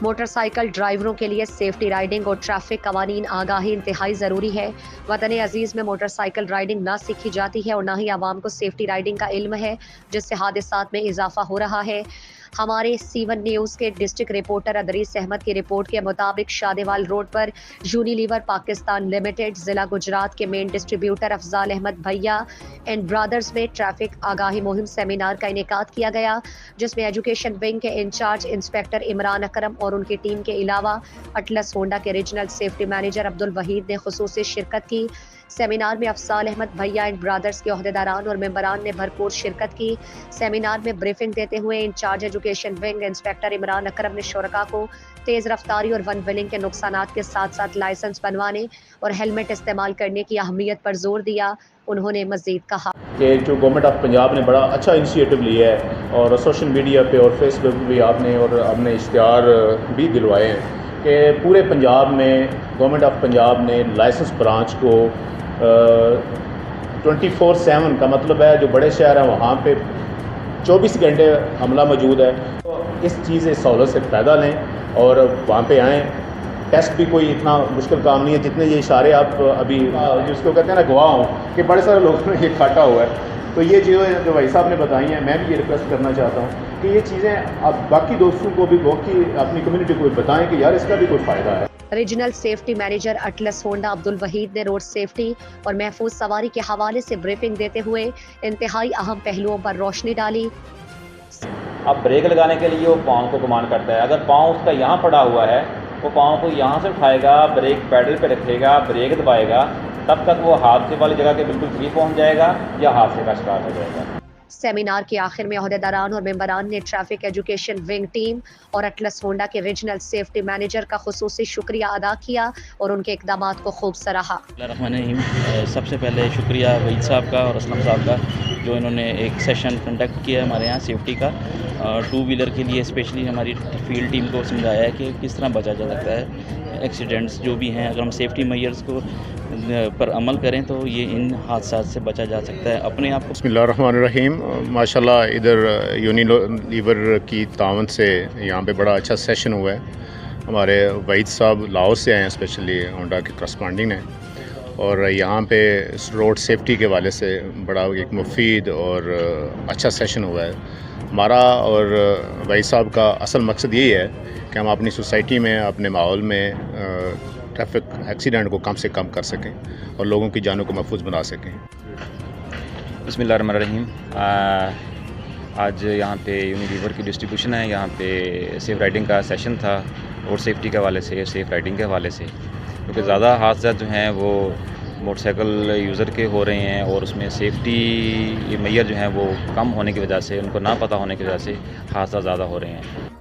Motorcycle ड्राइवरों के लिए सेफ्टी राइडिंग और ट्रैफिक कवानीन आगाही इंतहाई ज़रूरी है। वतन अजीज़ में मोटरसाइकिल राइडिंग ना सीखी जाती है और ना ही आवाम को सेफ्टी राइडिंग का इल्म है, जिससे हादसात में इजाफा हो रहा है। हमारे C1 न्यूज़ के डिस्ट्रिक्ट रिपोर्टर अदरीस अहमद की रिपोर्ट के मुताबिक शादेवाल रोड पर यूनिलीवर पाकिस्तान लिमिटेड, जिला गुजरात के मेन डिस्ट्रीब्यूटर अफजाल अहमद भैया एंड ब्रदर्स में ट्रैफिक आगाही मुहिम सेमिनार का इनेकाद किया गया, जिसमें एजुकेशन विंग के इंचार्ज इंस्पेक्टर इमरान अकरम और उनकी टीम के अलावा अटलस होंडा के regional safety manager Abdul Waheed ने खुसूसी शिरकत की। सेमिनार में अफजाल अहमद भैया एंड ब्रदर्स के ओहदेदारान और मेंबरान ने भरपूर शिरकत की। सेमिनार में ब्रीफिंग देते हुए in-charge education wing inspector Imran Akram ने शुरका को तेज़ रफ्तारी और वन व्हीलिंग के नुकसानात के साथ साथ लाइसेंस बनवाने और हेलमेट इस्तेमाल करने की अहमियत पर जोर दिया। उन्होंने मजीद कहा कि जो गवर्नमेंट ऑफ पंजाब ने बड़ा अच्छा इनिशिएटिव लिया है और सोशल मीडिया पे और फेसबुक भी आपने और अपने इश्तिहार भी दिलवाए हैं कि पूरे पंजाब में गवर्नमेंट ऑफ पंजाब ने लाइसेंस ब्रांच को 24/7 का मतलब है जो बड़े शहर हैं वहाँ पे 24 घंटे अमला मौजूद है। तो इस चीज़ से सहूलत से फ़ायदा लें और वहाँ पे आएँ। टेस्ट भी कोई इतना मुश्किल काम नहीं है जितने ये इशारे आप अभी जिसको कहते हैं ना गवाह हों कि बड़े सारे लोगों ने ये काटा हुआ है। तो ये चीज़ें जो भाई साहब ने बताई हैं, मैं भी ये रिक्वेस्ट करना चाहता हूँ कि ये चीज़ें आप बाकी दोस्तों को भी बाकी अपनी कम्युनिटी को भी बताएं कि यार इसका भी कोई फ़ायदा है। Regional safety manager atlas Honda Abdul Waheed ने रोड सेफ्टी और महफूज सवारी के हवाले से ब्रीफिंग देते हुए इंतहाई अहम पहलुओं पर रोशनी डाली। अब ब्रेक लगाने के लिए वो पाँव को कमांड करता है। अगर पाँव उसका यहाँ पड़ा हुआ है, वो पाँव को यहाँ से उठाएगा, ब्रेक पैडल पे रखेगा, ब्रेक दबाएगा, तब तक वो हादसे वाली जगह के बिल्कुल फ्री पहुँच जाएगा या हादसे का शिकार हो जाएगा। सेमिनार के आखिर में ओहदेदारान और मेंबरान ने ट्रैफिक एजुकेशन विंग टीम और अटलस होंडा के रीजनल सेफ्टी मैनेजर का खुसूसी शुक्रिया अदा किया और उनके इक़दामात को खूब सराहा। सबसे पहले शुक्रिया वहीद साहब का और असलम साहब का, जो इन्होंने एक सेशन कंडक्ट किया हमारे यहाँ सेफ्टी का। टू व्हीलर के लिए स्पेशली हमारी फील्ड टीम को समझाया है कि किस तरह बचा जा सकता है एक्सीडेंट्स जो भी हैं। अगर हम सेफ्टी मेजर्स को पर अमल करें तो ये इन हादसात से बचा जा सकता है अपने आप को। बिस्मिल्लाहिर्रहमानिर्रहीम। माशाल्लाह इधर यूनिलीवर की तावन से यहाँ पे बड़ा अच्छा सेशन हुआ है। हमारे वहीद साहब लाहौर से आए हैं, स्पेशली होंडा के करस्पॉन्डिंग हैं, और यहाँ पे रोड सेफ्टी के वाले से बड़ा एक मुफीद और अच्छा सेशन हुआ है। हमारा और वहीद साहब का असल मकसद यही है कि हम अपनी सोसाइटी में, अपने माहौल में ट्रैफिक एक्सीडेंट को कम से कम कर सकें और लोगों की जानों को महफूज बना सकें। बिस्मिल्लाहिर्रहमानिर्रहीम। आज यहाँ पे यूनिलीवर की डिस्ट्रीब्यूशन है। यहाँ पे सेफ़ राइडिंग का सेशन था रोड सेफ्टी के हवाले से, सेफ़ राइडिंग के हवाले से, क्योंकि ज़्यादा हादसा जो हैं वो मोटरसाइकिल यूज़र के हो रहे हैं और उसमें सेफ्टी मेजर जो हैं वो कम होने की वजह से, उनको ना पता होने की वजह से हादसा ज़्यादा हो रहे हैं।